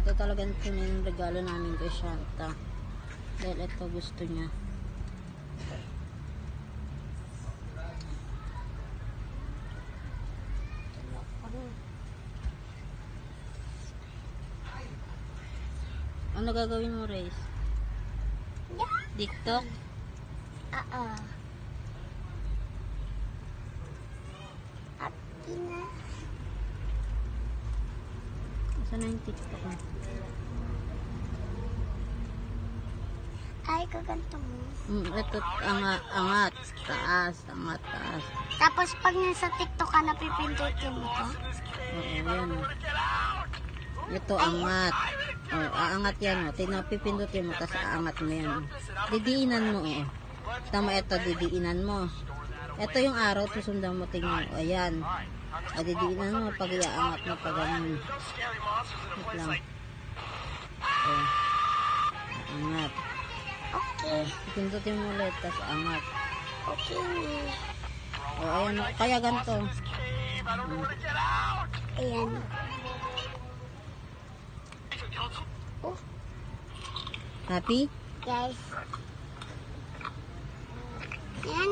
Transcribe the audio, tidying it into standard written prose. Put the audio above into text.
Ito talagang yung regalo namin kay Shanta. Dahil ito gusto niya. Ano gagawin mo, Race? TikTok? Saan na yung TikTok mo? Ay, kaganto mo. Ito, angat. Taas, angat, taas. Tapos pag nasa TikTok ka, napipindutin mo to? Oo, yan. Ito, angat. Oh, aangat yan. Pipindutin mo, tapos aangat mo yan. Didiinan mo. Tama, ito, didiinan mo. Ito yung araw, susundan mo, tingnan mo. Ayan. Didiinan mo, pag iaangat mo, pag ganun. Wait lang. Angat. Okay. Pindutin mo ulit, tapos angat. Okay. Ayan, kaya ganito. Ayan. Oh, Happy? guys. Ayan.